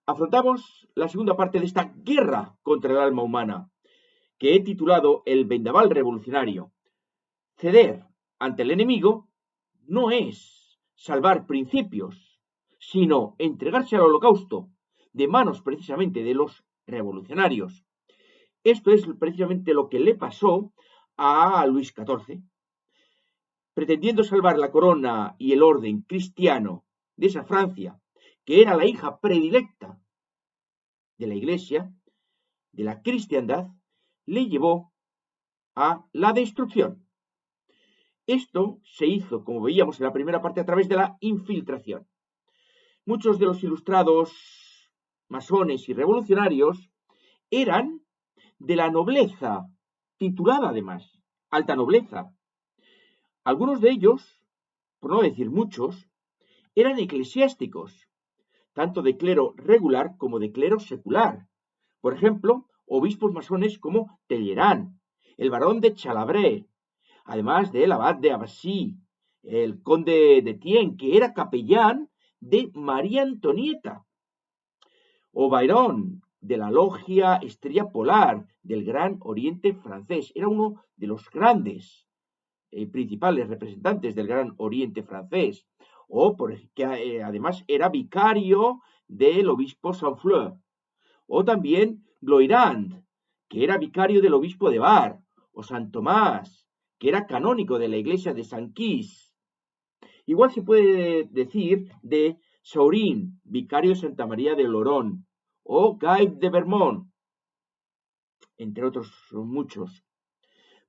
afrontamos la segunda parte de esta guerra contra el alma humana, que he titulado El vendaval revolucionario. Ceder ante el enemigo no es salvar principios, sino entregarse al holocausto de manos precisamente de los revolucionarios. Esto es precisamente lo que le pasó a Luis XIV. Pretendiendo salvar la corona y el orden cristiano de esa Francia, que era la hija predilecta de la Iglesia, de la cristiandad, le llevó a la destrucción. Esto se hizo, como veíamos en la primera parte, a través de la infiltración. Muchos de los ilustrados masones y revolucionarios eran de la nobleza, titulada además, alta nobleza. Algunos de ellos, por no decir muchos, eran eclesiásticos, tanto de clero regular como de clero secular. Por ejemplo, obispos masones como Talleyrand, el barón de Chalabré, además del abad de Abbasí, el conde de Thiene, que era capellán de María Antonieta, o Byron, de la logia Estrella Polar del Gran Oriente francés. Era uno de los grandes principales representantes del Gran Oriente francés, o que además era vicario del obispo Saint-Fleur, o también Gloirand, que era vicario del obispo de Bar, o San Tomás, que era canónigo de la iglesia de San Quis. Igual se puede decir de Saurin, vicario de Santa María de Lorón, o Guy de Vermont, entre otros muchos.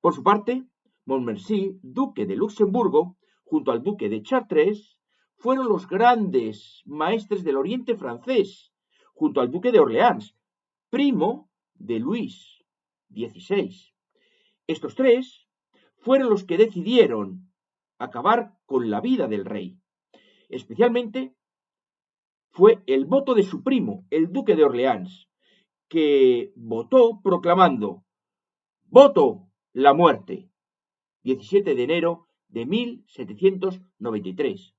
Por su parte, Montmorency, duque de Luxemburgo, junto al duque de Chartres, fueron los grandes maestres del oriente francés, junto al duque de Orleans, primo de Luis XVI. Estos tres fueron los que decidieron acabar con la vida del rey. Especialmente fue el voto de su primo, el duque de Orleans, que votó proclamando «Voto la muerte», 17 de enero de 1793.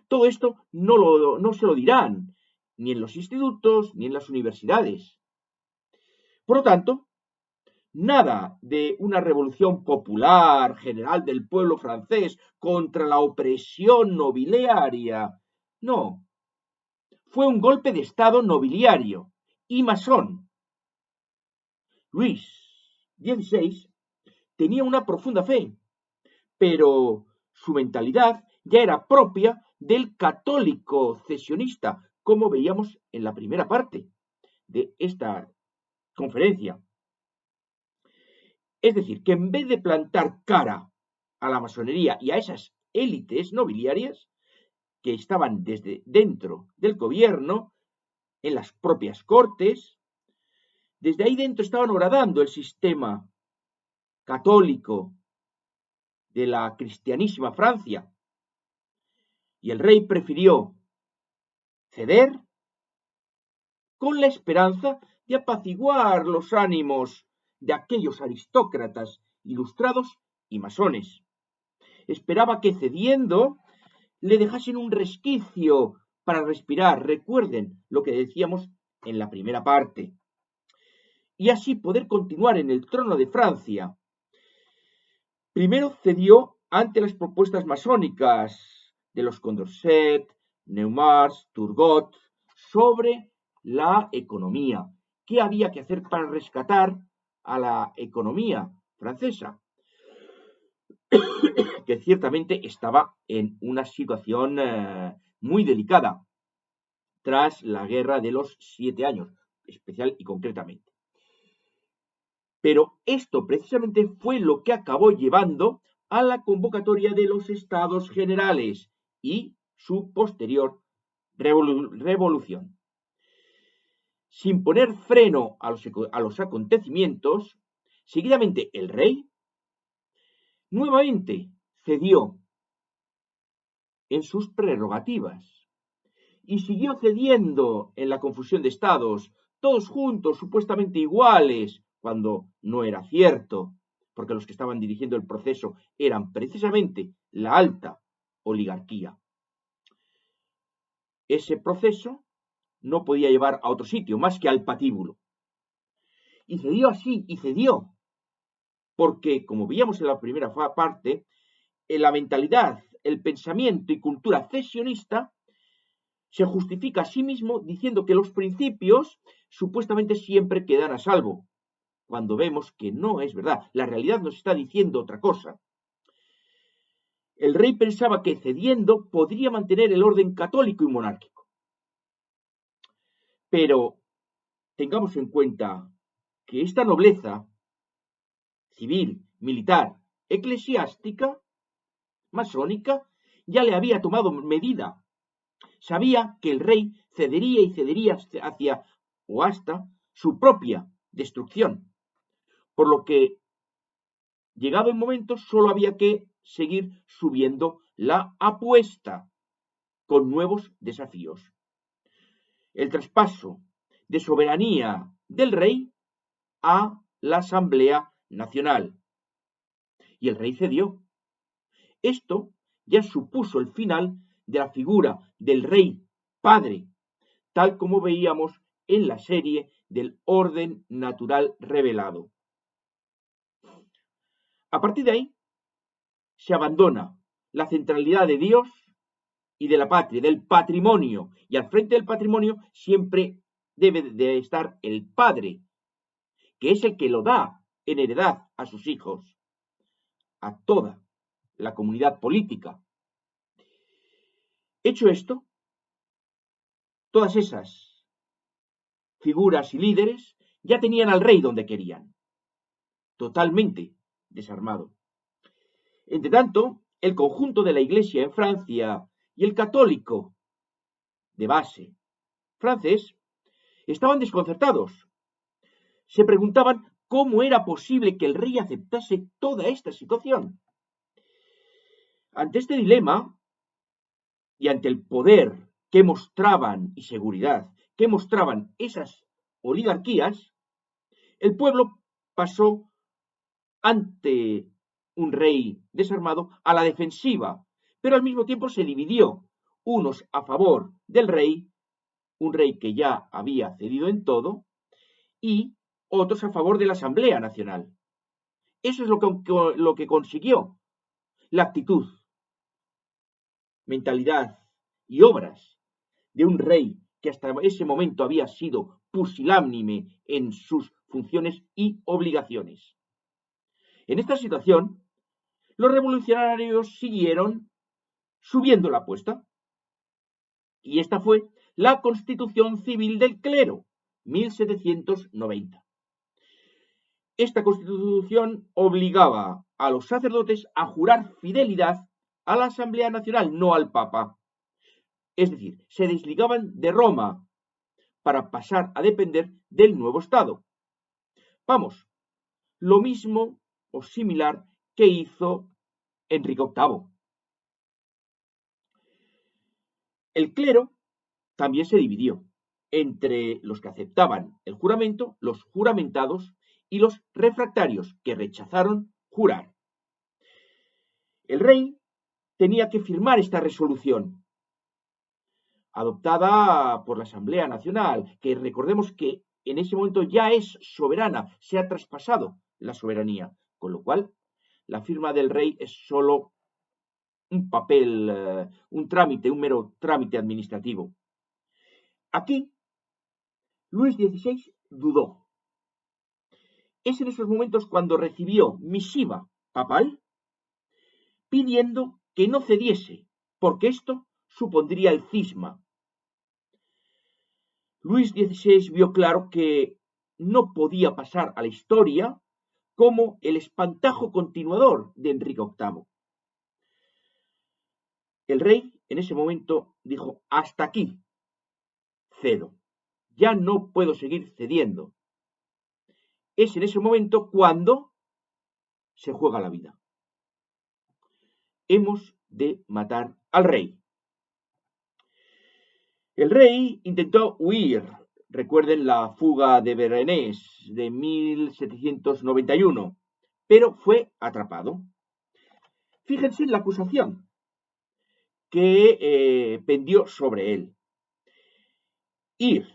Todo esto no se lo dirán ni en los institutos ni en las universidades. Por lo tanto, nada de una revolución popular general del pueblo francés contra la opresión nobiliaria. No, fue un golpe de estado nobiliario y masón. Luis XVI tenía una profunda fe, pero su mentalidad ya era propia del católico cesionista, como veíamos en la primera parte de esta conferencia. Es decir, que en vez de plantar cara a la masonería y a esas élites nobiliarias que estaban desde dentro del gobierno, en las propias cortes, desde ahí dentro estaban horadando el sistema católico de la cristianísima Francia. Y el rey prefirió ceder con la esperanza de apaciguar los ánimos de aquellos aristócratas ilustrados y masones. Esperaba que cediendo le dejasen un resquicio para respirar. Recuerden lo que decíamos en la primera parte. Y así poder continuar en el trono de Francia. Primero cedió ante las propuestas masónicas de los Condorcet, Neumars, Turgot, sobre la economía. ¿Qué había que hacer para rescatar a la economía francesa? Que ciertamente estaba en una situación muy delicada tras la guerra de los 7 años, especial y concretamente. Pero esto precisamente fue lo que acabó llevando a la convocatoria de los Estados Generales y su posterior revolución. Sin poner freno a los acontecimientos, seguidamente el rey nuevamente cedió en sus prerrogativas y siguió cediendo en la confusión de estados, todos juntos, supuestamente iguales, cuando no era cierto, porque los que estaban dirigiendo el proceso eran precisamente la alta oligarquía. Ese proceso no podía llevar a otro sitio más que al patíbulo. Y cedió así, y cedió, porque, como veíamos en la primera parte, en la mentalidad, el pensamiento y cultura cesionista se justifica a sí mismo diciendo que los principios supuestamente siempre quedan a salvo, cuando vemos que no es verdad. La realidad nos está diciendo otra cosa. El rey pensaba que cediendo podría mantener el orden católico y monárquico. Pero tengamos en cuenta que esta nobleza civil, militar, eclesiástica, masónica, ya le había tomado medida. Sabía que el rey cedería y cedería hacia o hasta su propia destrucción, por lo que, llegado el momento, solo había que seguir subiendo la apuesta con nuevos desafíos. El traspaso de soberanía del rey a la Asamblea Nacional. Y el rey cedió. Esto ya supuso el final de la figura del rey padre, tal como veíamos en la serie del orden natural revelado. A partir de ahí, se abandona la centralidad de Dios y de la patria, del patrimonio, y al frente del patrimonio siempre debe de estar el padre, que es el que lo da en heredad a sus hijos, a toda la comunidad política. Hecho esto, todas esas figuras y líderes ya tenían al rey donde querían, totalmente desarmado. Entre tanto, el conjunto de la Iglesia en Francia y el católico de base francés estaban desconcertados. Se preguntaban cómo era posible que el rey aceptase toda esta situación. Ante este dilema y ante el poder que mostraban y seguridad que mostraban esas oligarquías, el pueblo pasó ante un rey desarmado a la defensiva, pero al mismo tiempo se dividió, unos a favor del rey, un rey que ya había cedido en todo, y otros a favor de la Asamblea Nacional. Eso es lo que consiguió la actitud, mentalidad y obras de un rey que hasta ese momento había sido pusilánime en sus funciones y obligaciones. En esta situación, los revolucionarios siguieron subiendo la apuesta. Y esta fue la Constitución Civil del Clero, 1790. Esta Constitución obligaba a los sacerdotes a jurar fidelidad a la Asamblea Nacional, no al Papa. Es decir, se desligaban de Roma para pasar a depender del nuevo Estado. Vamos, lo mismo o similar que hizo Enrique VIII. El clero también se dividió entre los que aceptaban el juramento, los juramentados, y los refractarios que rechazaron jurar. El rey tenía que firmar esta resolución, adoptada por la Asamblea Nacional, que recordemos que en ese momento ya es soberana, se ha traspasado la soberanía, con lo cual la firma del rey es solo un papel, un trámite, un mero trámite administrativo. Aquí, Luis XVI dudó. Es en esos momentos cuando recibió misiva papal pidiendo que no cediese, porque esto supondría el cisma. Luis XVI vio claro que no podía pasar a la historia como el espantajo continuador de Enrique VIII. El rey en ese momento dijo: hasta aquí, cedo, ya no puedo seguir cediendo. Es en ese momento cuando se juega la vida. Hemos de matar al rey. El rey intentó huir. Recuerden la fuga de Berenés de 1791, pero fue atrapado. Fíjense en la acusación que pendió sobre él. ir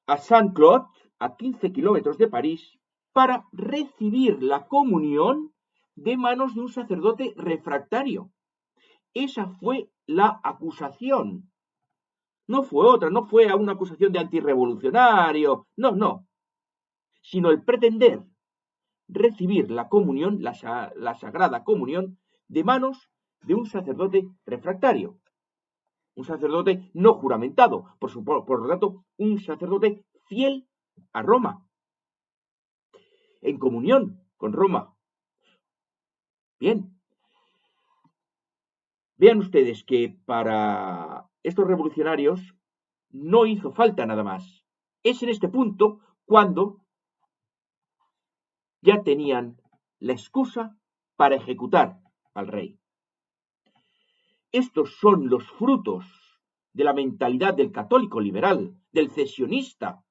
a Saint-Claude, a 15 kilómetros de París, para recibir la comunión de manos de un sacerdote refractario. Esa fue la acusación. No fue otra, no fue una acusación de antirrevolucionario, no, sino el pretender recibir la comunión, la sagrada comunión, de manos de un sacerdote refractario. Un sacerdote no juramentado, por lo tanto, un sacerdote fiel a Roma, en comunión con Roma. Bien, vean ustedes que para estos revolucionarios no hizo falta nada más. Es en este punto cuando ya tenían la excusa para ejecutar al rey. Estos son los frutos de la mentalidad del católico liberal, del cesionista.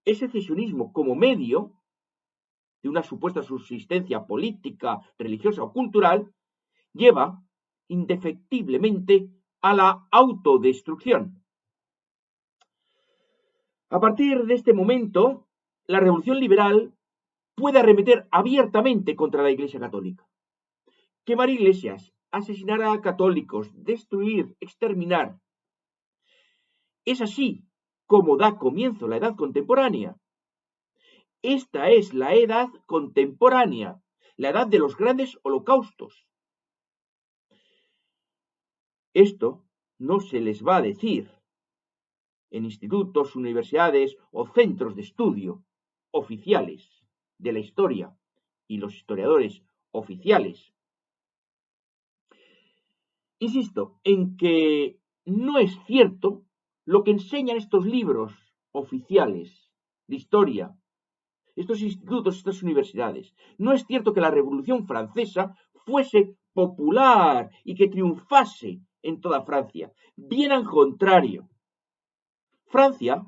Ese cesionismo como medio de una supuesta subsistencia política, religiosa o cultural, lleva indefectiblemente a la autodestrucción. A partir de este momento, la revolución liberal puede arremeter abiertamente contra la Iglesia Católica. Quemar iglesias, asesinar a católicos, destruir, exterminar. Es así como da comienzo la edad contemporánea. Esta es la edad contemporánea, la edad de los grandes holocaustos. Esto no se les va a decir en institutos, universidades o centros de estudio oficiales de la historia y los historiadores oficiales. Insisto en que no es cierto lo que enseñan estos libros oficiales de historia, estos institutos, estas universidades. No es cierto que la Revolución Francesa fuese popular y que triunfase en toda Francia. Bien al contrario. Francia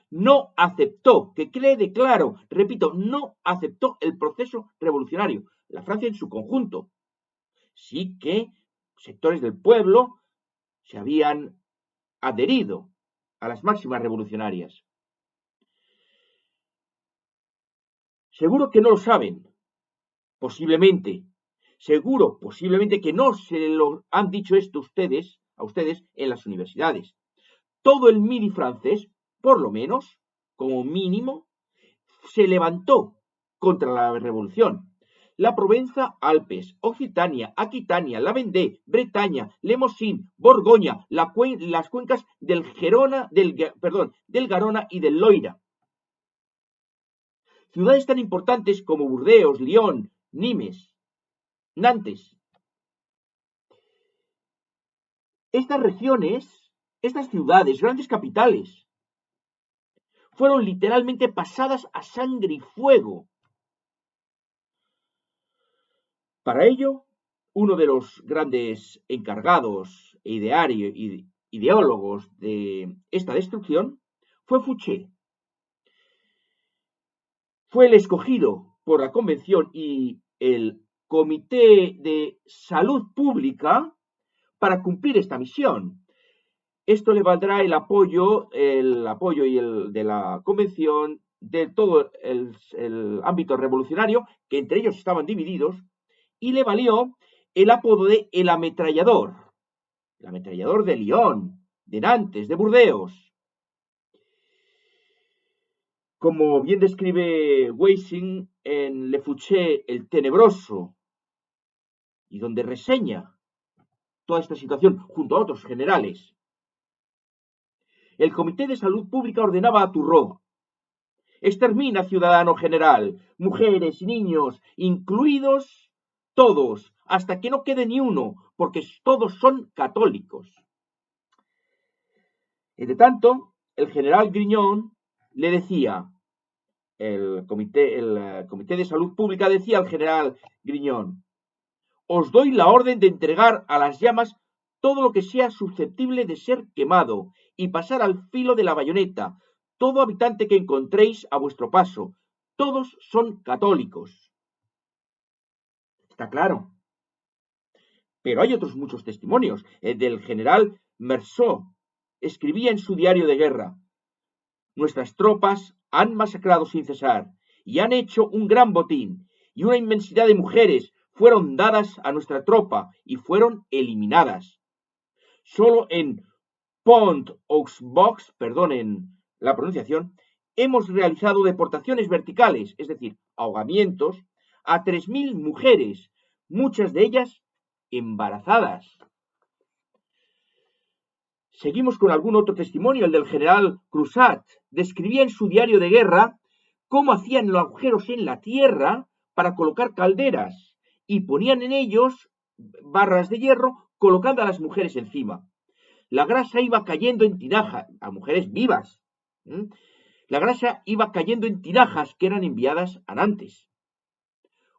no aceptó, que quede claro, repito, no aceptó el proceso revolucionario. La Francia en su conjunto. Sí que sectores del pueblo se habían adherido a las máximas revolucionarias. Seguro que no lo saben, posiblemente que no se lo han dicho esto a ustedes en las universidades. Todo el midi francés, por lo menos, como mínimo, se levantó contra la revolución. La Provenza, Alpes, Occitania, Aquitania, la Vendée, Bretaña, Lemosín, Borgoña, las cuencas del Garona y del Loira. Ciudades tan importantes como Burdeos, Lyon, Nimes, Nantes. Estas regiones, estas ciudades, grandes capitales, fueron literalmente pasadas a sangre y fuego. Para ello, uno de los grandes encargados e ideólogos de esta destrucción fue Fouché. Fue el escogido por la Convención y el Comité de Salud Pública para cumplir esta misión. Esto le valdrá el apoyo de la Convención, de todo el ámbito revolucionario, que entre ellos estaban divididos, y le valió el apodo de el ametrallador de Lyon, de Nantes, de Burdeos. Como bien describe Weissing en Le Fouché, el tenebroso, y donde reseña toda esta situación junto a otros generales. El Comité de Salud Pública ordenaba a Turreau: extermina, ciudadano general, mujeres y niños, incluidos todos, hasta que no quede ni uno, porque todos son católicos. Entre tanto, el general Grignon le decía, el comité de Salud Pública decía al general Grignon: os doy la orden de entregar a las llamas todo lo que sea susceptible de ser quemado y pasar al filo de la bayoneta todo habitante que encontréis a vuestro paso. Todos son católicos. Está claro. Pero hay otros muchos testimonios. El del general Merceau, escribía en su diario de guerra: nuestras tropas han masacrado sin cesar y han hecho un gran botín, y una inmensidad de mujeres fueron dadas a nuestra tropa y fueron eliminadas. Solo en Pont-aux-Bois, perdonen la pronunciación, hemos realizado deportaciones verticales, es decir, ahogamientos, a 3.000 mujeres, muchas de ellas embarazadas. Seguimos con algún otro testimonio, el del general Crusat. Describía en su diario de guerra cómo hacían los agujeros en la tierra para colocar calderas y ponían en ellos barras de hierro colocando a las mujeres encima. La grasa iba cayendo en tinajas, a mujeres vivas. La grasa iba cayendo en tinajas que eran enviadas a Nantes.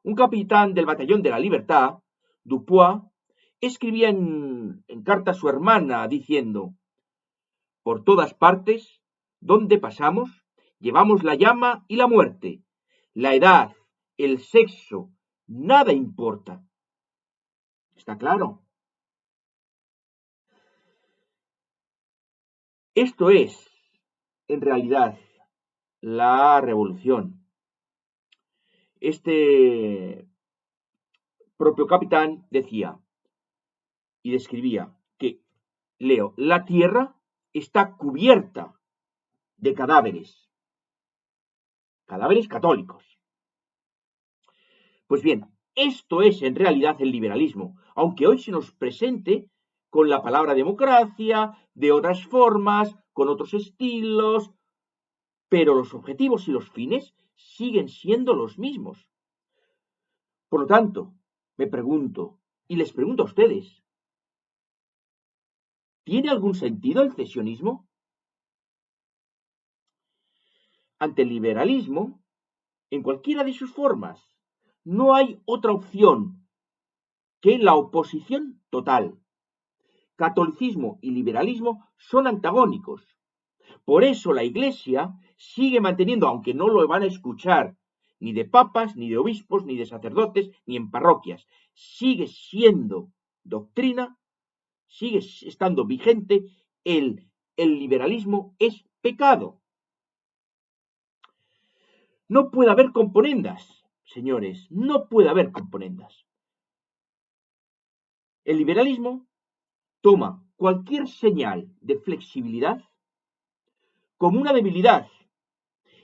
Un capitán del batallón de la Libertad, Dupois, escribía en carta a su hermana diciendo: por todas partes, donde pasamos, llevamos la llama y la muerte. La edad, el sexo, nada importa. ¿Está claro? Esto es, en realidad, la revolución. Este propio capitán decía y describía que, leo, la tierra está cubierta de cadáveres católicos. Pues bien, esto es en realidad el liberalismo, aunque hoy se nos presente con la palabra democracia, de otras formas, con otros estilos, pero los objetivos y los fines siguen siendo los mismos. Por lo tanto, me pregunto, y les pregunto a ustedes, ¿tiene algún sentido el cesionismo? Ante el liberalismo, en cualquiera de sus formas, no hay otra opción que la oposición total. Catolicismo y liberalismo son antagónicos. Por eso la Iglesia sigue manteniendo, aunque no lo van a escuchar ni de papas, ni de obispos, ni de sacerdotes, ni en parroquias, sigue siendo doctrina, sigue estando vigente, el liberalismo es pecado. No puede haber componendas, señores, no puede haber componendas. El liberalismo toma cualquier señal de flexibilidad como una debilidad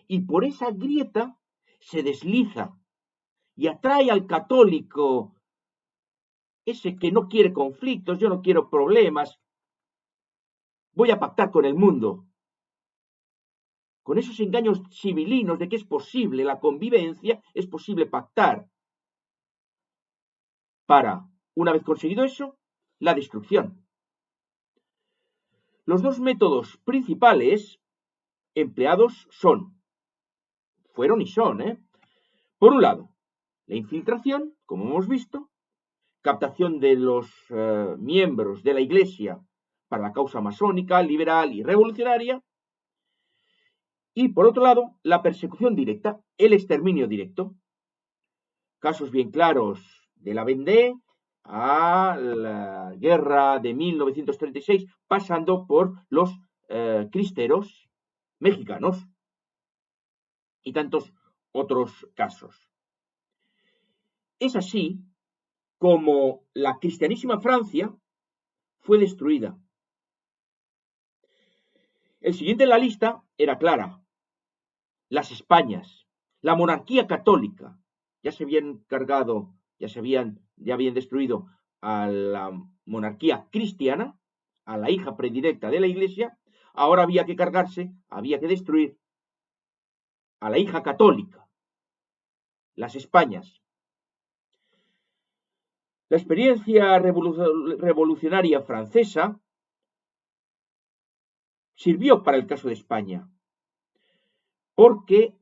y por esa grieta se desliza y atrae al católico, ese que no quiere conflictos, yo no quiero problemas, voy a pactar con el mundo. Con esos engaños civilinos de que es posible la convivencia, es posible pactar. Para, una vez conseguido eso, la destrucción. Los dos métodos principales empleados fueron y son, por un lado, la infiltración, como hemos visto, captación de los miembros de la Iglesia para la causa masónica, liberal y revolucionaria, y por otro lado, la persecución directa, el exterminio directo. Casos bien claros de la Vendée a la guerra de 1936, pasando por los cristeros mexicanos y tantos otros casos. Es así como la cristianísima Francia fue destruida. El siguiente en la lista era clara: las Españas, la monarquía católica. Ya se habían cargado, ya habían destruido a la monarquía cristiana, a la hija predilecta de la Iglesia. Ahora había que cargarse, había que destruir a la hija católica, las Españas. La experiencia revolucionaria francesa sirvió para el caso de España, porque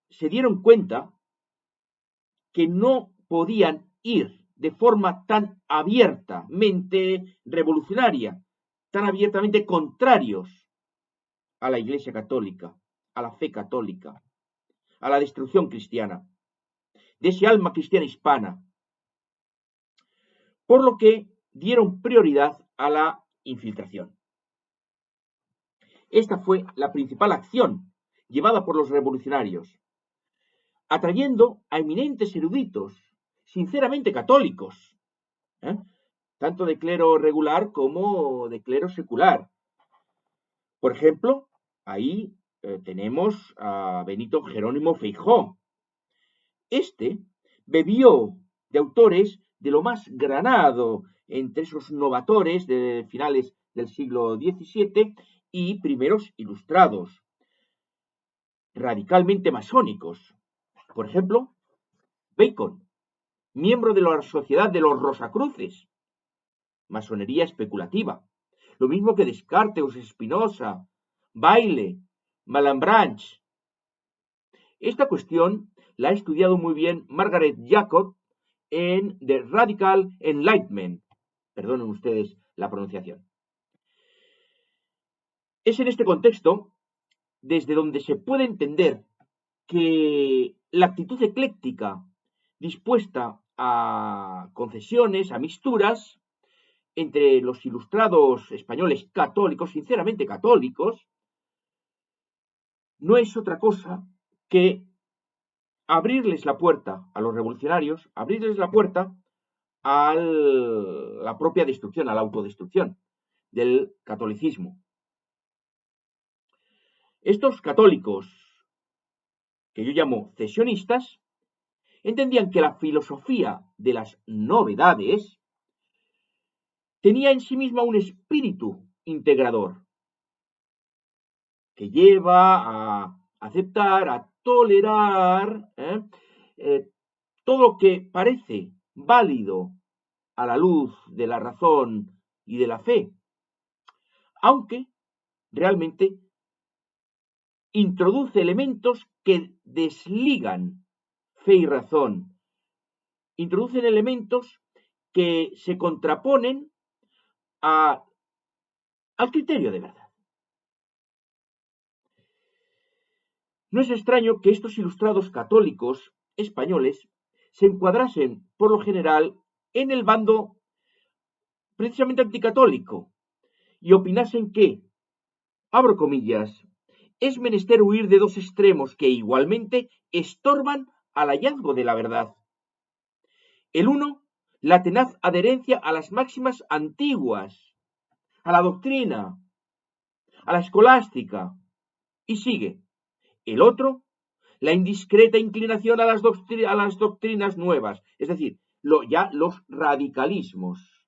se dieron cuenta que no podían ir de forma tan abiertamente revolucionaria, tan abiertamente contrarios a la Iglesia católica, a la fe católica, a la destrucción cristiana, de ese alma cristiana hispana, por lo que dieron prioridad a la infiltración. Esta fue la principal acción llevada por los revolucionarios, atrayendo a eminentes eruditos, sinceramente católicos, ¿eh? Tanto de clero regular como de clero secular. Por ejemplo, ahí tenemos a Benito Jerónimo Feijó. Este bebió de autores de lo más granado entre esos novatores de finales del siglo XVII y primeros ilustrados, radicalmente masónicos. Por ejemplo, Bacon, miembro de la Sociedad de los Rosacruces, masonería especulativa. Lo mismo que Descartes, Spinoza, Bayle, Malebranche. Esta cuestión la ha estudiado muy bien Margaret Jacob en The Radical Enlightenment. Perdonen ustedes la pronunciación. Es en este contexto desde donde se puede entender que la actitud ecléctica dispuesta a concesiones, a mixturas, entre los ilustrados españoles católicos, sinceramente católicos, no es otra cosa que abrirles la puerta a los revolucionarios, abrirles la puerta a la propia destrucción, a la autodestrucción del catolicismo. Estos católicos, que yo llamo cesionistas, entendían que la filosofía de las novedades tenía en sí misma un espíritu integrador que lleva a aceptar, a tolerar todo lo que parece válido a la luz de la razón y de la fe, aunque realmente introduce elementos que desligan fe y razón, introducen elementos que se contraponen al criterio de verdad. No es extraño que estos ilustrados católicos españoles se encuadrasen, por lo general, en el bando precisamente anticatólico y opinasen que, abro comillas, es menester huir de dos extremos que igualmente estorban al hallazgo de la verdad. El uno, la tenaz adherencia a las máximas antiguas, a la doctrina, a la escolástica, y sigue. El otro, la indiscreta inclinación a las doctrinas nuevas, es decir, los radicalismos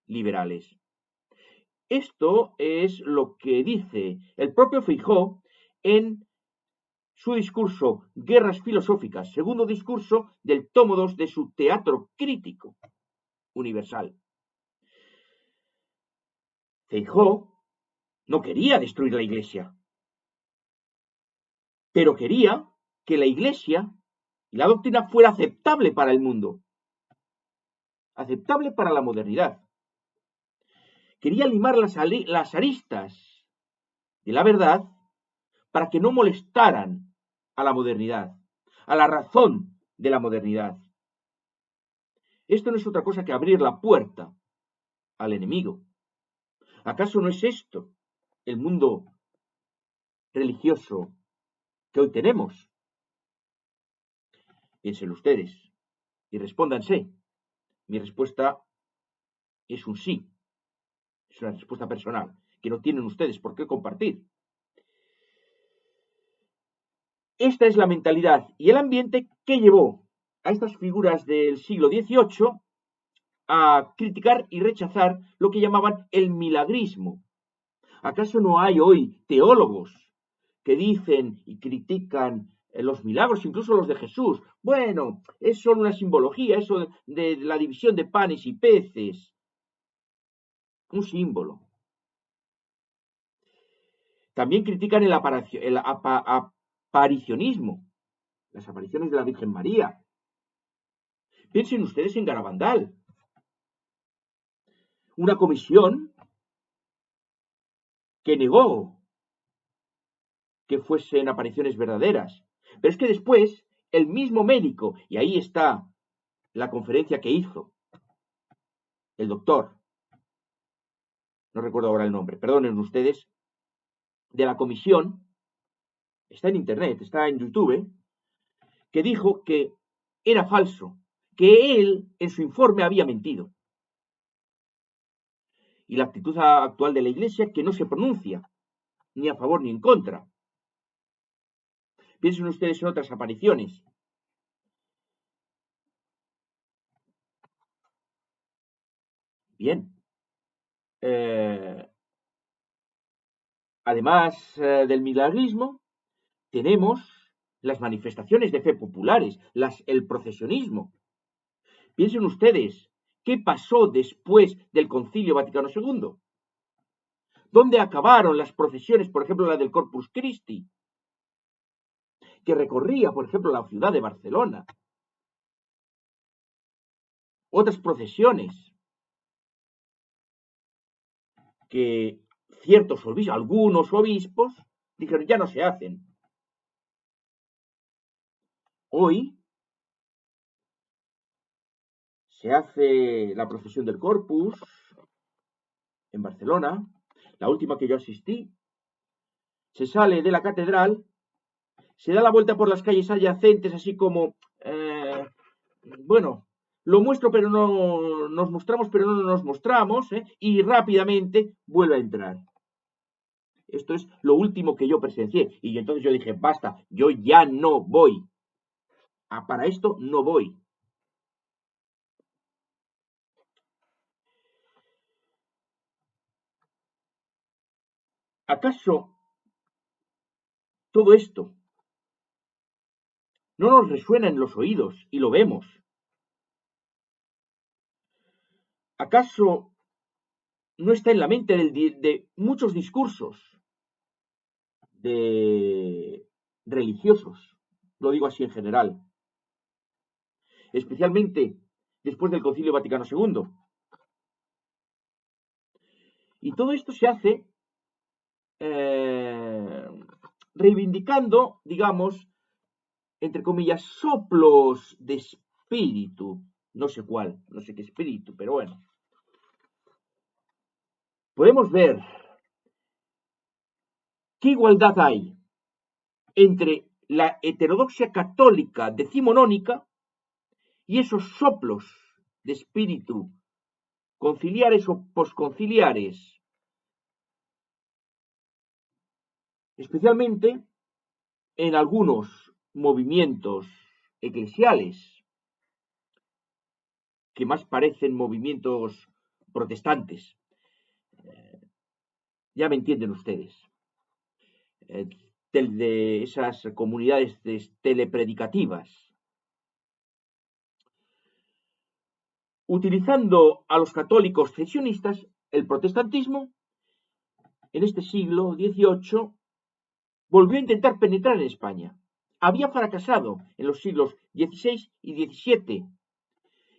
liberales. Esto es lo que dice el propio Feijó en su discurso Guerras Filosóficas, segundo discurso del tomo 2 de su Teatro Crítico Universal. Feijó no quería destruir la Iglesia, pero quería que la Iglesia y la doctrina fuera aceptable para el mundo, aceptable para la modernidad. Quería limar las aristas de la verdad para que no molestaran a la modernidad, a la razón de la modernidad. Esto no es otra cosa que abrir la puerta al enemigo. ¿Acaso no es esto el mundo religioso que hoy tenemos? Piénsenlo ustedes y respóndanse. Mi respuesta es un sí. Es una respuesta personal que no tienen ustedes por qué compartir. Esta es la mentalidad y el ambiente que llevó a estas figuras del siglo XVIII a criticar y rechazar lo que llamaban el milagrismo. ¿Acaso no hay hoy teólogos que dicen y critican los milagros, incluso los de Jesús? Bueno, es solo una simbología, eso de la división de panes y peces. Un símbolo. También critican el aparicionismo, las apariciones de la Virgen María. Piensen ustedes en Garabandal, una comisión que negó que fuesen apariciones verdaderas. Pero es que después, el mismo médico, y ahí está la conferencia que hizo el doctor, no recuerdo ahora el nombre, perdonen ustedes, de la comisión, está en internet, está en YouTube, que dijo que era falso, que él en su informe había mentido. Y la actitud actual de la Iglesia que no se pronuncia ni a favor ni en contra. Piensen ustedes en otras apariciones. Bien. Además del milagrismo, tenemos las manifestaciones de fe populares, el procesionismo. Piensen ustedes, ¿qué pasó después del Concilio Vaticano II? ¿Dónde acabaron las procesiones, por ejemplo, la del Corpus Christi, que recorría, por ejemplo, la ciudad de Barcelona? Otras procesiones que ciertos obispos, algunos obispos, dijeron ya no se hacen. Hoy se hace la procesión del Corpus en Barcelona, la última que yo asistí. Se sale de la catedral, se da la vuelta por las calles adyacentes, así como, bueno, lo muestro pero no nos mostramos, pero no nos mostramos, y rápidamente vuelve a entrar. Esto es lo último que yo presencié. Y entonces yo dije, basta, yo ya no voy. Para esto no voy. ¿Acaso todo esto no nos resuena en los oídos y lo vemos? ¿Acaso no está en la mente de muchos discursos de religiosos? Lo digo así en general. Especialmente después del Concilio Vaticano II. Y todo esto se hace reivindicando, digamos, entre comillas, soplos de espíritu. No sé cuál, no sé qué espíritu, pero bueno. Podemos ver qué igualdad hay entre la heterodoxia católica decimonónica y esos soplos de espíritu conciliares o posconciliares, especialmente en algunos movimientos eclesiales que más parecen movimientos protestantes. Ya me entienden ustedes. De esas comunidades telepredicativas. Utilizando a los católicos cesionistas, el protestantismo, en este siglo XVIII, volvió a intentar penetrar en España. Había fracasado en los siglos XVI y XVII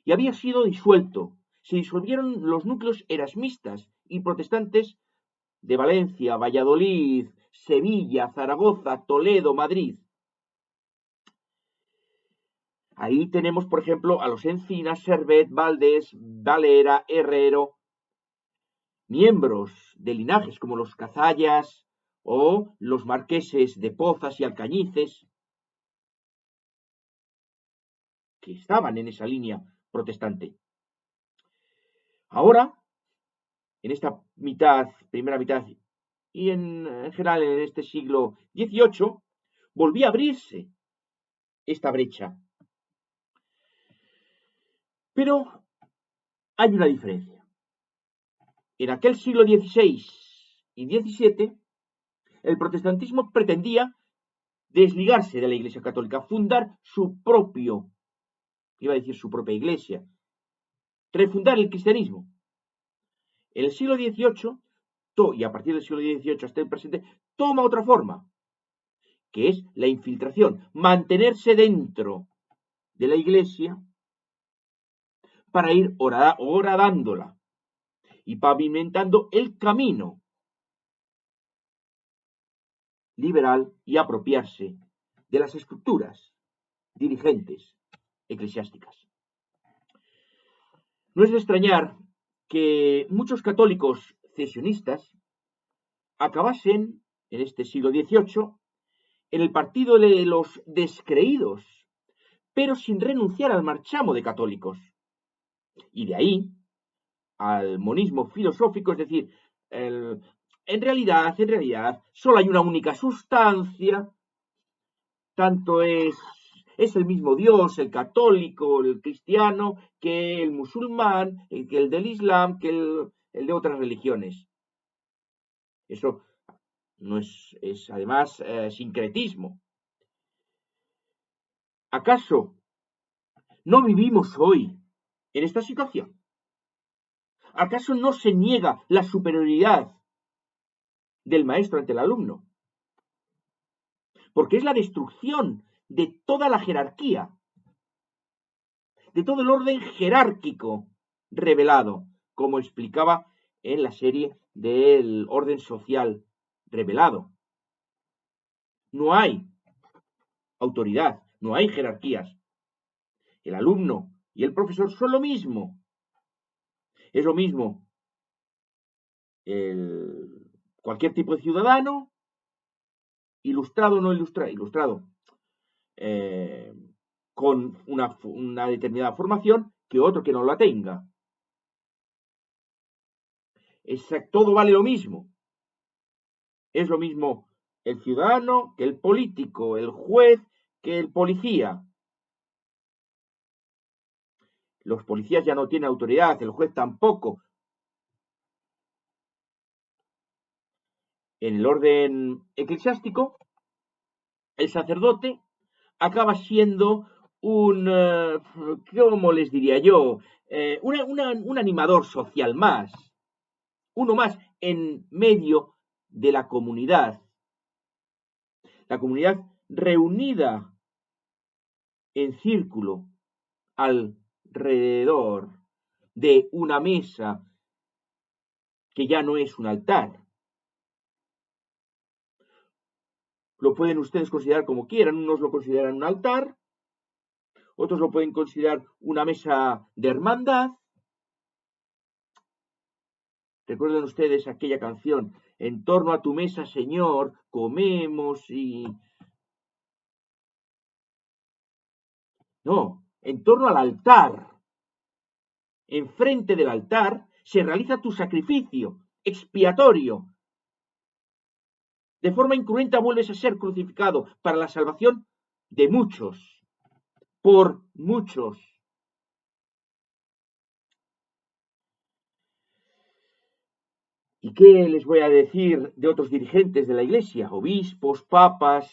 y había sido disuelto. Se disolvieron los núcleos erasmistas y protestantes de Valencia, Valladolid, Sevilla, Zaragoza, Toledo, Madrid. Ahí tenemos, por ejemplo, a los Encinas, Servet, Valdés, Valera, Herrero, miembros de linajes como los Cazallas o los marqueses de Pozas y Alcañices, que estaban en esa línea protestante. Ahora, en esta primera mitad, y en general en este siglo XVIII, volvía a abrirse esta brecha. Pero hay una diferencia. En aquel siglo XVI y XVII, el protestantismo pretendía desligarse de la Iglesia Católica, fundar su propia iglesia, refundar el cristianismo. En el siglo XVIII, y a partir del siglo XVIII hasta el presente, toma otra forma, que es la infiltración, mantenerse dentro de la iglesia para ir horadándola y pavimentando el camino liberal y apropiarse de las estructuras dirigentes eclesiásticas. No es de extrañar que muchos católicos cesionistas acabasen en este siglo XVIII, en el partido de los descreídos, pero sin renunciar al marchamo de católicos. Y de ahí al monismo filosófico, es decir, en realidad, solo hay una única sustancia, tanto es el mismo Dios, el católico, el cristiano, que el musulmán, que el del Islam, que el de otras religiones. Eso no es además sincretismo. ¿Acaso no vivimos hoy en esta situación? ¿Acaso no se niega la superioridad del maestro ante el alumno? Porque es la destrucción de toda la jerarquía, de todo el orden jerárquico revelado, como explicaba en la serie del orden social revelado. No hay autoridad, no hay jerarquías. El alumno y el profesor son lo mismo. Es lo mismo cualquier tipo de ciudadano, ilustrado o no ilustrado, con una determinada formación, que otro que no la tenga. Todo vale lo mismo. Es lo mismo el ciudadano que el político, el juez que el policía. Los policías ya no tienen autoridad, el juez tampoco. En el orden eclesiástico, el sacerdote acaba siendo ¿cómo les diría yo? Un animador social más, uno más en medio de la comunidad reunida en círculo alrededor de una mesa que ya no es un altar. Lo pueden ustedes considerar como quieran, unos lo consideran un altar, otros lo pueden considerar una mesa de hermandad. Recuerden ustedes aquella canción, en torno a tu mesa, Señor, comemos y... No, en torno al altar. Enfrente del altar se realiza tu sacrificio expiatorio. De forma incruenta vuelves a ser crucificado para la salvación de muchos, por muchos. ¿Y qué les voy a decir de otros dirigentes de la Iglesia, obispos, papas,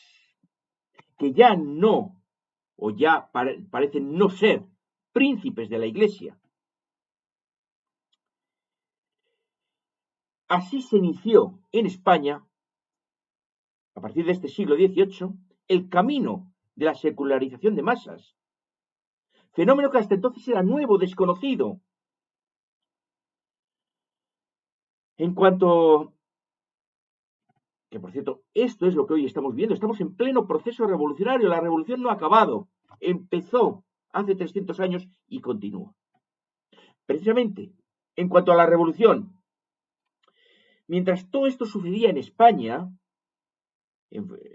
que ya no, o ya parecen no ser príncipes de la Iglesia? Así se inició en España, a partir de este siglo XVIII, el camino de la secularización de masas, fenómeno que hasta entonces era nuevo, desconocido. En cuanto que, por cierto, esto es lo que hoy estamos viendo, estamos en pleno proceso revolucionario, la revolución no ha acabado, empezó hace 300 años y continúa. Precisamente, en cuanto a la revolución, mientras todo esto sucedía en España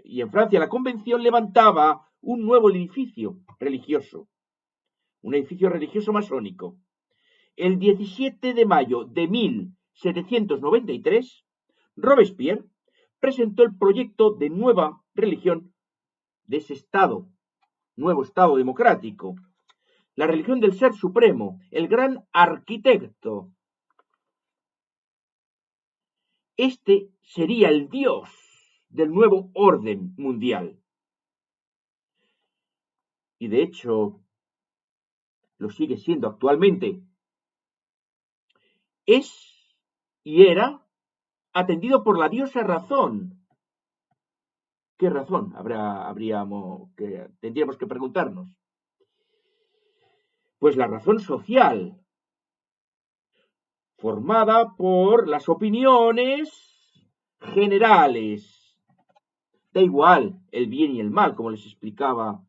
y en Francia, la Convención levantaba un nuevo edificio religioso, un edificio religioso masónico. El 17 de mayo de 1793, Robespierre presentó el proyecto de nueva religión de ese Estado, nuevo Estado democrático, la religión del Ser Supremo, el gran arquitecto. Este sería el Dios del nuevo orden mundial. Y de hecho, lo sigue siendo actualmente. Es y era atendido por la diosa Razón. ¿Qué razón tendríamos que preguntarnos? Pues la razón social, formada por las opiniones generales. Da igual el bien y el mal, como les explicaba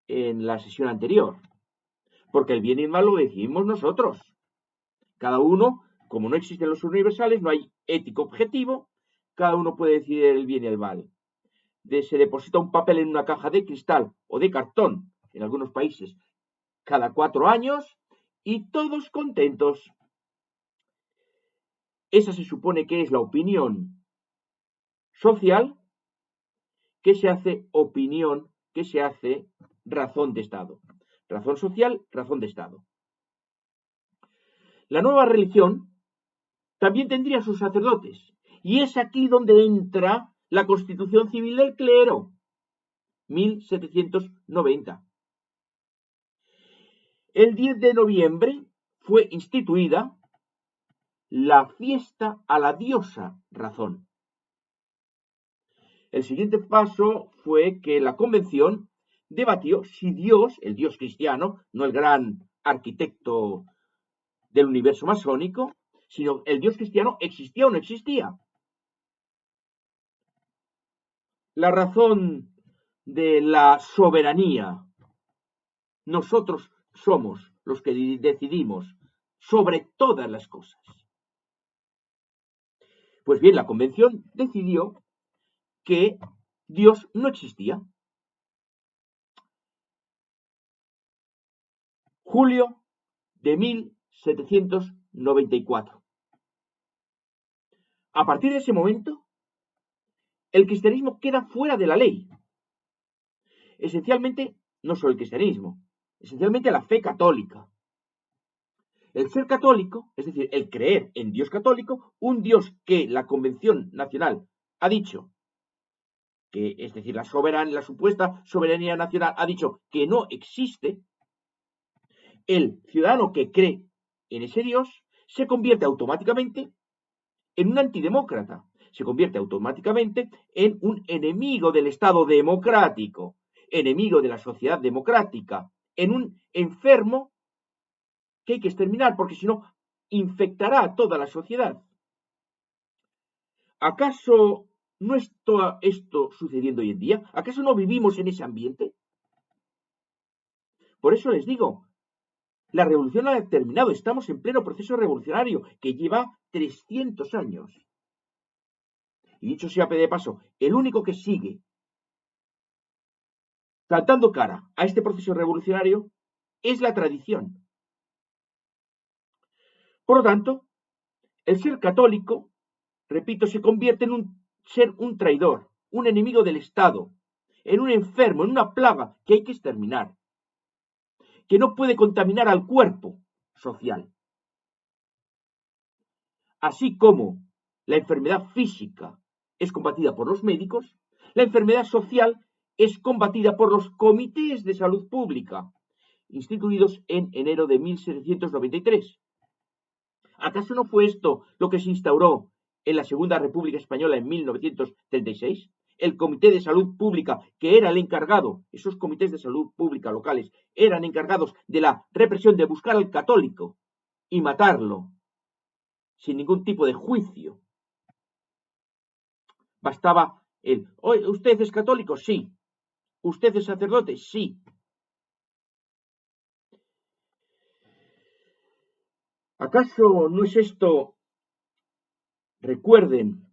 en la sesión anterior, porque el bien y el mal lo decidimos nosotros. Cada uno, como no existen los universales, no hay ético objetivo, cada uno puede decidir el bien y el mal. Se deposita un papel en una caja de cristal o de cartón, en algunos países, cada 4 años y todos contentos. Esa se supone que es la opinión social, que se hace opinión, que se hace razón de Estado. Razón social, razón de Estado. La nueva religión también tendría sus sacerdotes, y es aquí donde entra la Constitución Civil del Clero, 1790. El 10 de noviembre fue instituida la fiesta a la diosa Razón. El siguiente paso fue que la convención debatió si Dios, el Dios cristiano, no el gran arquitecto del universo masónico, sino el Dios cristiano, existía o no existía. La razón de la soberanía. Nosotros somos los que decidimos sobre todas las cosas. Pues bien, la convención decidió que Dios no existía. Julio de 1794. A partir de ese momento, el cristianismo queda fuera de la ley. Esencialmente, no solo el cristianismo, esencialmente la fe católica. El ser católico, es decir, el creer en Dios católico, un Dios que la Convención Nacional ha dicho que, es decir, la supuesta soberanía nacional ha dicho que no existe, el ciudadano que cree en ese Dios se convierte automáticamente en un antidemócrata, se convierte automáticamente en un enemigo del Estado democrático, enemigo de la sociedad democrática, en un enfermo que hay que exterminar, porque si no, infectará a toda la sociedad. ¿Acaso no está esto sucediendo hoy en día? ¿Acaso no vivimos en ese ambiente? Por eso les digo, la revolución ha terminado, estamos en pleno proceso revolucionario que lleva 300 años. Y dicho sea de paso, el único que sigue plantando cara a este proceso revolucionario es la tradición. Por lo tanto, el ser católico, repito, se convierte en un traidor, un enemigo del Estado, en un enfermo, en una plaga que hay que exterminar, que no puede contaminar al cuerpo social. Así como la enfermedad física es combatida por los médicos, la enfermedad social es combatida por los comités de salud pública, instituidos en enero de 1793. ¿Acaso no fue esto lo que se instauró en la Segunda República Española en 1936? El Comité de Salud Pública, que era el encargado, esos comités de salud pública locales, eran encargados de la represión, de buscar al católico y matarlo sin ningún tipo de juicio. Bastaba oye, ¿usted es católico? Sí. ¿Usted es sacerdote? Sí. ¿Acaso no es esto, recuerden,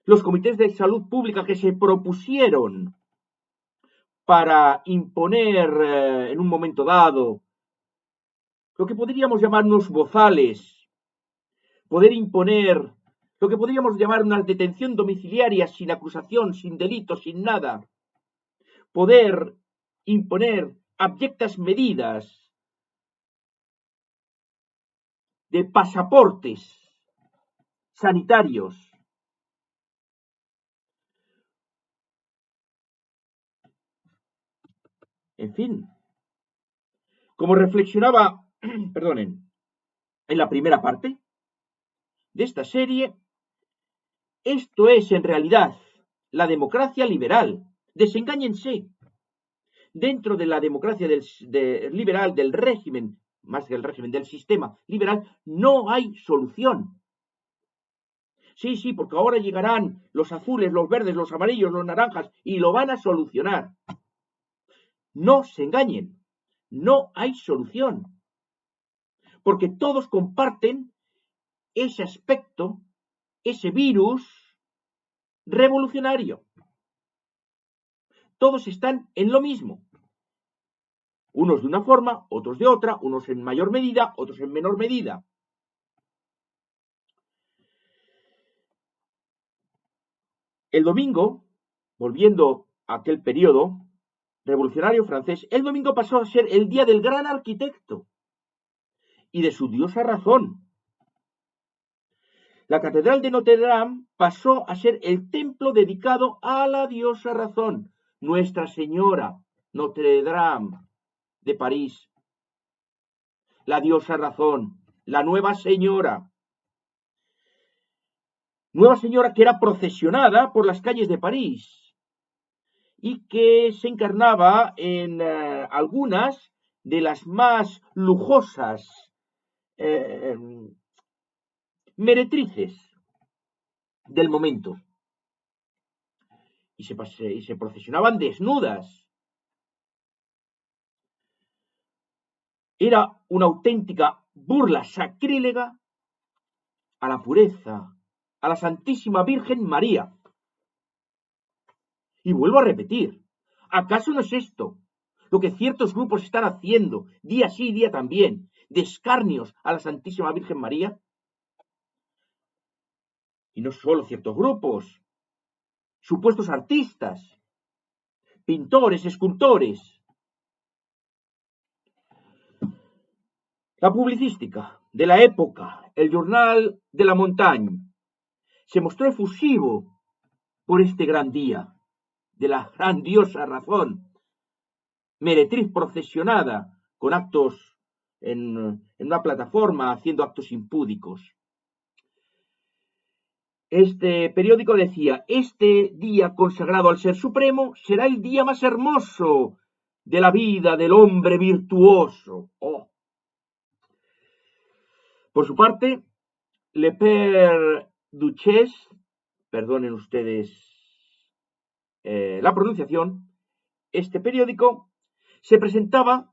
los comités de salud pública que se propusieron para imponer en un momento dado lo que podríamos llamar unos bozales, poder imponer lo que podríamos llamar una detención domiciliaria sin acusación, sin delito, sin nada, poder imponer abyectas medidas de pasaportes sanitarios. En fin, como reflexionaba, perdonen, en la primera parte de esta serie, esto es en realidad la democracia liberal. Desengáñense. Dentro de la democracia liberal, del régimen, más que el régimen, del sistema liberal, no hay solución. Sí, sí, porque ahora llegarán los azules, los verdes, los amarillos, los naranjas y lo van a solucionar. No se engañen, no hay solución. Porque todos comparten ese aspecto, ese virus revolucionario. Todos están en lo mismo. Unos de una forma, otros de otra, unos en mayor medida, otros en menor medida. El domingo, volviendo a aquel periodo revolucionario francés, el domingo pasó a ser el día del gran arquitecto y de su diosa razón. La catedral de Notre Dame pasó a ser el templo dedicado a la diosa razón, Nuestra Señora Notre Dame de París, la diosa razón, la nueva señora que era procesionada por las calles de París y que se encarnaba en algunas de las más lujosas meretrices del momento. Y se procesionaban desnudas. Era una auténtica burla sacrílega a la pureza, a la Santísima Virgen María. Y vuelvo a repetir, ¿acaso no es esto lo que ciertos grupos están haciendo día sí y día también, de escarnios a la Santísima Virgen María? Y no solo ciertos grupos, supuestos artistas, pintores, escultores. La publicística de la época, el Journal de la Montagne, se mostró efusivo por este gran día de la grandiosa razón, meretriz procesionada con actos en una plataforma haciendo actos impúdicos. Este periódico decía, este día consagrado al Ser Supremo será el día más hermoso de la vida del hombre virtuoso. Oh. Por su parte, Le Père Duchesse, perdonen ustedes la pronunciación, este periódico se presentaba,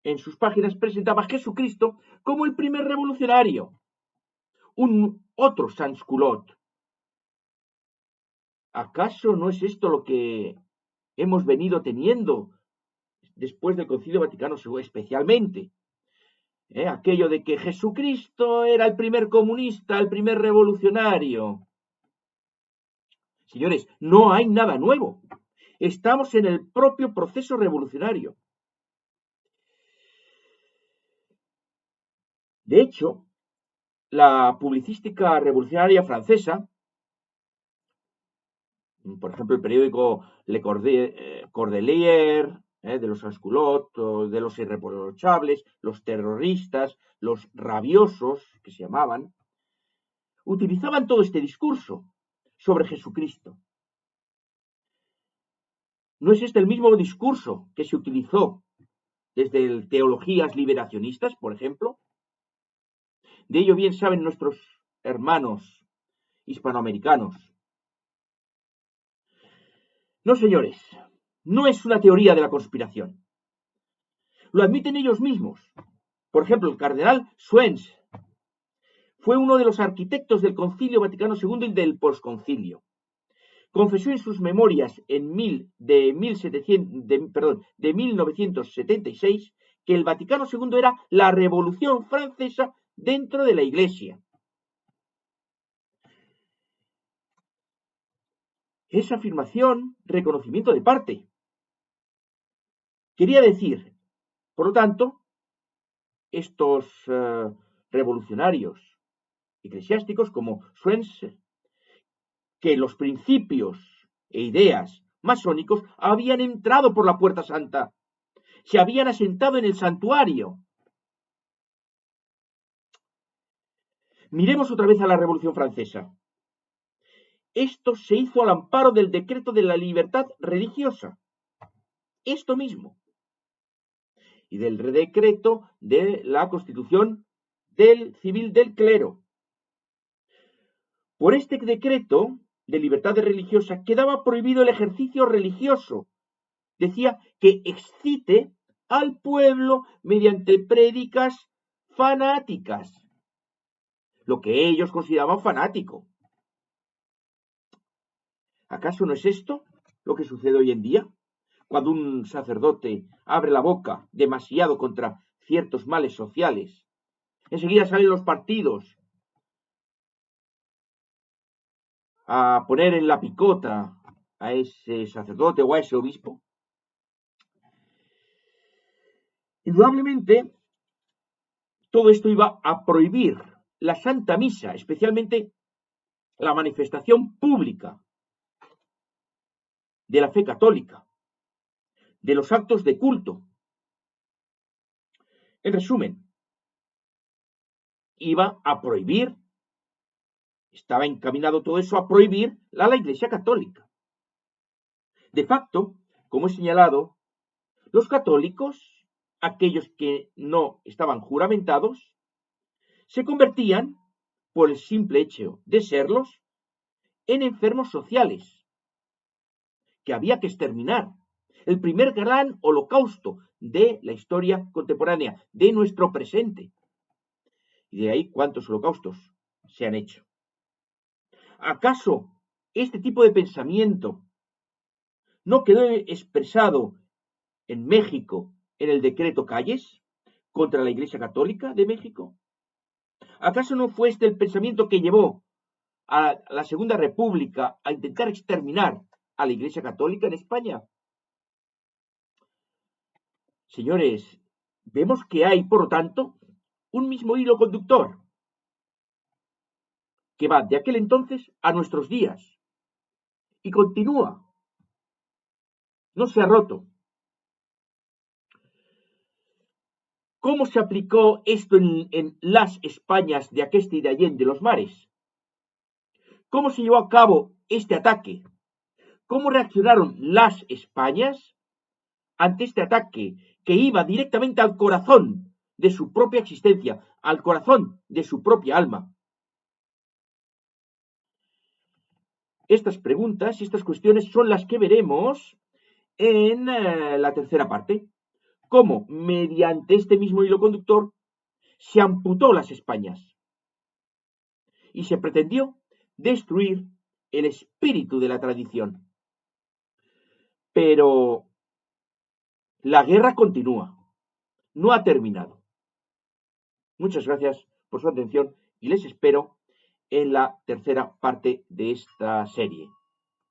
en sus páginas presentaba a Jesucristo como el primer revolucionario, un otro sansculot. ¿Acaso no es esto lo que hemos venido teniendo después del Concilio Vaticano II, especialmente? Aquello de que Jesucristo era el primer comunista, el primer revolucionario. Señores, no hay nada nuevo. Estamos en el propio proceso revolucionario. De hecho, la publicística revolucionaria francesa, por ejemplo, el periódico Le Cordelier, de los sansculottes, de los irreprochables, los terroristas, los rabiosos, que se llamaban, utilizaban todo este discurso sobre Jesucristo. ¿No es este el mismo discurso que se utilizó desde teologías liberacionistas, por ejemplo? De ello bien saben nuestros hermanos hispanoamericanos. No, señores, no es una teoría de la conspiración. Lo admiten ellos mismos. Por ejemplo, el cardenal Schwenz fue uno de los arquitectos del Concilio Vaticano II y del posconcilio. Confesó en sus memorias de 1976 que el Vaticano II era la Revolución Francesa dentro de la Iglesia. Esa afirmación, reconocimiento de parte. Quería decir, por lo tanto, estos revolucionarios eclesiásticos como Schwenz, que los principios e ideas masónicos habían entrado por la Puerta Santa, se habían asentado en el santuario. Miremos otra vez a la Revolución Francesa. Esto se hizo al amparo del decreto de la libertad religiosa. Esto mismo. Y del decreto de la Constitución civil del clero. Por este decreto de libertad religiosa quedaba prohibido el ejercicio religioso. Decía que excite al pueblo mediante prédicas fanáticas, lo que ellos consideraban fanático. ¿Acaso no es esto lo que sucede hoy en día? Cuando un sacerdote abre la boca demasiado contra ciertos males sociales, enseguida salen los partidos a poner en la picota a ese sacerdote o a ese obispo. Indudablemente, todo esto iba a prohibir la Santa Misa, especialmente la manifestación pública de la fe católica, de los actos de culto. En resumen, iba a prohibir, estaba encaminado todo eso a prohibir a la Iglesia Católica. De facto, como he señalado, los católicos, aquellos que no estaban juramentados, se convertían, por el simple hecho de serlos, en enfermos sociales, que había que exterminar. El primer gran holocausto de la historia contemporánea, de nuestro presente. Y de ahí cuántos holocaustos se han hecho. ¿Acaso este tipo de pensamiento no quedó expresado en México en el decreto Calles contra la Iglesia Católica de México? ¿Acaso no fue este el pensamiento que llevó a la Segunda República a intentar exterminar a la Iglesia Católica en España? Señores, vemos que hay, por lo tanto, un mismo hilo conductor que va de aquel entonces a nuestros días y continúa, no se ha roto. ¿Cómo se aplicó esto en las Españas de aqueste y de allén de los mares? ¿Cómo se llevó a cabo este ataque? ¿Cómo reaccionaron las Españas ante este ataque que iba directamente al corazón de su propia existencia, al corazón de su propia alma? Estas preguntas y estas cuestiones son las que veremos en la tercera parte. Cómo, mediante este mismo hilo conductor, se amputó las Españas y se pretendió destruir el espíritu de la tradición. Pero la guerra continúa, no ha terminado. Muchas gracias por su atención y les espero en la tercera parte de esta serie.